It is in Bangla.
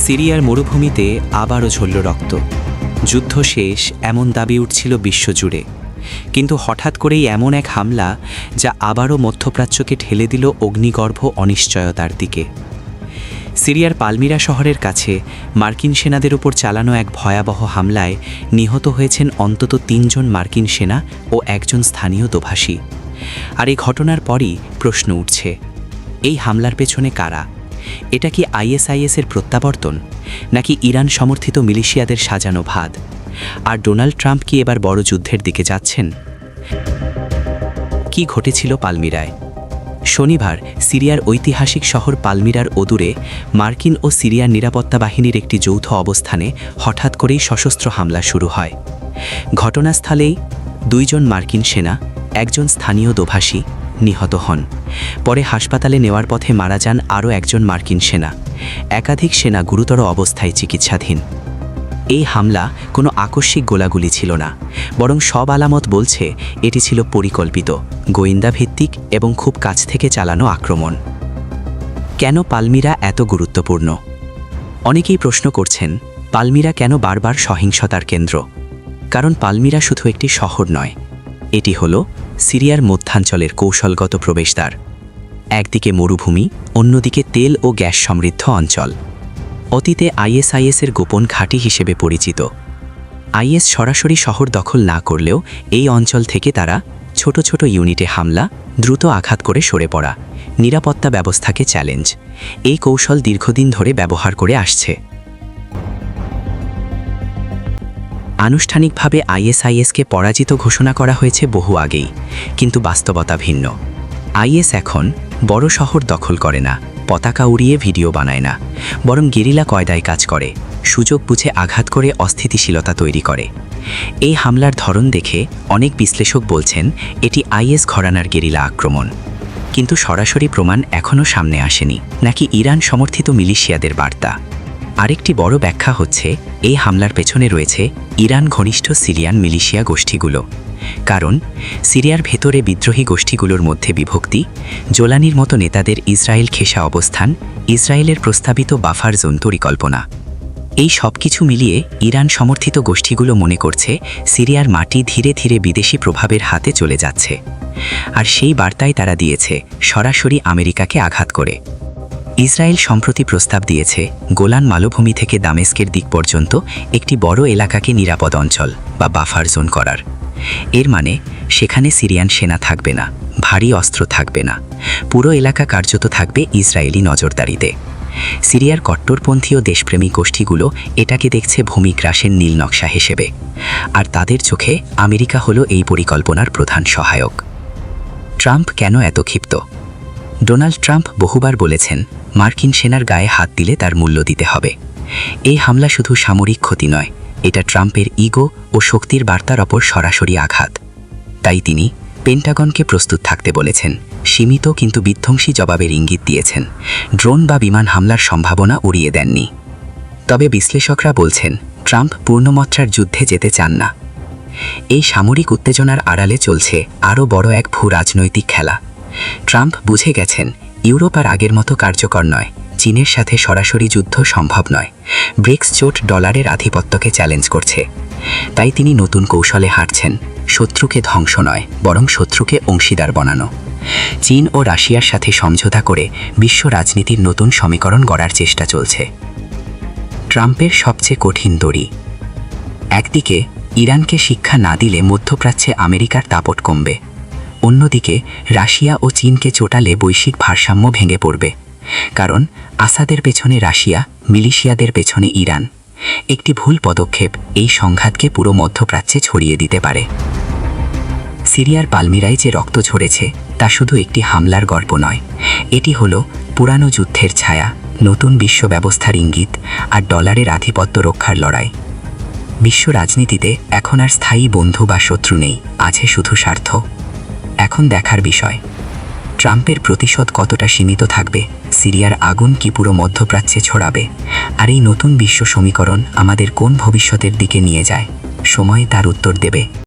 সিরিয়ার মরুভূমিতে আবারও ঝরল রক্ত। যুদ্ধ শেষ এমন দাবি উঠছিল বিশ্বজুড়ে, কিন্তু হঠাৎ করেই এমন এক হামলা যা আবারও মধ্যপ্রাচ্যকে ঠেলে দিল অগ্নিগর্ভ অনিশ্চয়তার দিকে। সিরিয়ার পালমিরা শহরের কাছে মার্কিন সেনাদের উপর চালানো এক ভয়াবহ হামলায় নিহত হয়েছেন অন্তত ৩ জন মার্কিন সেনা ও একজন স্থানীয় দোভাষী। আর এই ঘটনার পরই প্রশ্ন উঠছে, এই হামলার পেছনে কারা? এটা কি আইএসআইএসের প্রত্যাবর্তন, নাকি ইরান সমর্থিত মিলিশিয়াদের সাজানো ভাদ? আর ডোনাল্ড ট্রাম্প কি এবার বড় যুদ্ধের দিকে যাচ্ছেন? কি ঘটেছিল পালমিরায়? শনিবার সিরিয়ার ঐতিহাসিক শহর পালমিরার অদূরে মার্কিন ও সিরিয়ার নিরাপত্তা বাহিনীর একটি যৌথ অবস্থানে হঠাৎ করেই সশস্ত্র হামলা শুরু হয়। ঘটনাস্থলেই 2 জন মার্কিন সেনা, একজন স্থানীয় দোভাষী নিহত হন। পরে হাসপাতালে নেওয়ার পথে মারা যান আরও একজন মার্কিন সেনা। একাধিক সেনা গুরুতর অবস্থায় চিকিৎসাধীন। এই হামলা কোনো আকস্মিক গোলাগুলি ছিল না, বরং সব আলামত বলছে এটি ছিল পরিকল্পিত, গোয়েন্দা ভিত্তিক এবং খুব কাছ থেকে চালানো আক্রমণ। কেন পালমিরা এত গুরুত্বপূর্ণ? অনেকেই প্রশ্ন করছেন, পালমিরা কেন বারবার সহিংসতার কেন্দ্র? কারণ পালমিরা শুধু একটি শহর নয়, এটি হলো সিরিয়ার মধ্যাঞ্চলের কৌশলগত প্রবেশদ্বার। একদিকে মরুভূমি, অন্যদিকে তেল ও গ্যাস সমৃদ্ধ অঞ্চল। অতীতে আইএসআইএসের গোপন ঘাঁটি হিসেবে পরিচিত। আইএস সরাসরি শহর দখল না করলেও এই অঞ্চল থেকে তারা ছোট ছোট ইউনিটে হামলা, দ্রুত আঘাত করে সরে পড়া, নিরাপত্তা ব্যবস্থাকে চ্যালেঞ্জ, এই কৌশল দীর্ঘদিন ধরে ব্যবহার করে আসছে। আনুষ্ঠানিকভাবে আইএসআইএসকে পরাজিত ঘোষণা করা হয়েছে বহু আগেই, কিন্তু বাস্তবতা ভিন্ন। আইএস এখন বড় শহর দখল করে না, পতাকা উড়িয়ে ভিডিও বানায় না, বরং গেরিলা কয়দায় কাজ করে, সুযোগ বুঝে আঘাত করে অস্থিতিশীলতা তৈরি করে। এই হামলার ধরন দেখে অনেক বিশ্লেষক বলছেন এটি আইএস ঘরানার গেরিলা আক্রমণ। কিন্তু সরাসরি প্রমাণ এখনও সামনে আসেনি, নাকি ইরান সমর্থিত মিলিশিয়াদের বার্তা? আরেকটি বড় ব্যাখ্যা হচ্ছে এই হামলার পেছনে রয়েছে ইরান ঘনিষ্ঠ সিরিয়ান মিলিশিয়া গোষ্ঠীগুলো। কারণ সিরিয়ার ভেতরে বিদ্রোহী গোষ্ঠীগুলোর মধ্যে বিভক্তি, জোলানির মতো নেতাদের ইসরায়েল ঘেঁষা অবস্থান, ইসরায়েলের প্রস্তাবিত বাফার জোন পরিকল্পনা, এই সব কিছু মিলিয়ে ইরান সমর্থিত গোষ্ঠীগুলো মনে করছে সিরিয়ার মাটি ধীরে ধীরে বিদেশি প্রভাবের হাতে চলে যাচ্ছে। আর সেই বার্তাই তারা দিয়েছে সরাসরি আমেরিকাকে আঘাত করে। ইসরায়েল সম্প্রতি প্রস্তাব দিয়েছে গোলান মালভূমি থেকে দামেস্কের দিক পর্যন্ত একটি বড় এলাকাকে নিরাপদ অঞ্চল বা বাফার জোন করার। এর মানে সেখানে সিরিয়ান সেনা থাকবে না, ভারী অস্ত্র থাকবে না, পুরো এলাকা কার্যত থাকবে ইসরায়েলি নজরদারিতে। সিরিয়ার কট্টরপন্থী ও দেশপ্রেমী গোষ্ঠীগুলো এটাকে দেখছে ভূমিগ্রাসের নীল নকশা হিসেবে, আর তাদের চোখে আমেরিকা হলো এই পরিকল্পনার প্রধান সহায়ক। ট্রাম্প কেন এত ক্ষিপ্ত? ডোনাল্ড ট্রাম্প বহুবার বলেছেন মার্কিন সেনার গায়ে হাত দিলে তার মূল্য দিতে হবে। এই হামলা শুধু সামরিক ক্ষতি নয়, এটা ট্রাম্পের ইগো ও শক্তির বার্তার ওপর সরাসরি আঘাত। তাই তিনি পেন্টাগনকে প্রস্তুত থাকতে বলেছেন, সীমিত কিন্তু বিধ্বংসী জবাবের ইঙ্গিত দিয়েছেন, ড্রোন বা বিমান হামলার সম্ভাবনা উড়িয়ে দেননি। তবে বিশ্লেষকরা বলছেন ট্রাম্প পূর্ণমাত্রার যুদ্ধে যেতে চান না। এই সামরিক উত্তেজনার আড়ালে চলছে আরও বড় এক ভূ রাজনৈতিক খেলা। ট্রাম্প বুঝে গেছেন ইউরোপ আর আগের মতো কার্যকর নয়, চীনের সাথে সরাসরি যুদ্ধ সম্ভব নয়, ব্রিক্স জোট ডলারের আধিপত্যকে চ্যালেঞ্জ করছে। তাই তিনি নতুন কৌশলে হাঁটছেন, শত্রুকে ধ্বংস নয়, বরং শত্রুকে অংশীদার বানানো। চীন ও রাশিয়ার সাথে সমঝোতা করে বিশ্ব রাজনীতির নতুন সমীকরণ গড়ার চেষ্টা চলছে। ট্রাম্পের সবচেয়ে কঠিন দড়ি। একদিকে ইরানকে শিক্ষা না দিলে মধ্যপ্রাচ্যে আমেরিকার দাপট কমবে, অন্যদিকে রাশিয়া ও চীনকে চোটালে বৈশ্বিক ভারসাম্য ভেঙে পড়বে। কারণ আসাদের পেছনে রাশিয়া, মিলিশিয়াদের পেছনে ইরান। একটি ভুল পদক্ষেপ এই সংঘাতকে পুরো মধ্যপ্রাচ্যে ছড়িয়ে দিতে পারে। সিরিয়ার পালমিরায় যে রক্ত ঝরেছে তা শুধু একটি হামলার গল্প নয়, এটি হলো পুরানো যুদ্ধের ছায়া, নতুন বিশ্ব ব্যবস্থার ইঙ্গিত আর ডলারের আধিপত্য রক্ষার লড়াই। বিশ্ব রাজনীতিতে এখন আর স্থায়ী বন্ধু বা শত্রু নেই, আছে শুধু স্বার্থ। এখন দেখার বিষয় ট্রাম্পের প্রতিশোধ কতটা সীমিত থাকবে, সিরিয়ার আগুন কি পুরো মধ্যপ্রাচ্যে ছড়াবে, আর এই নতুন বিশ্ব সমীকরণ আমাদের কোন ভবিষ্যতের দিকে নিয়ে যায়, সময় তার উত্তর দেবে।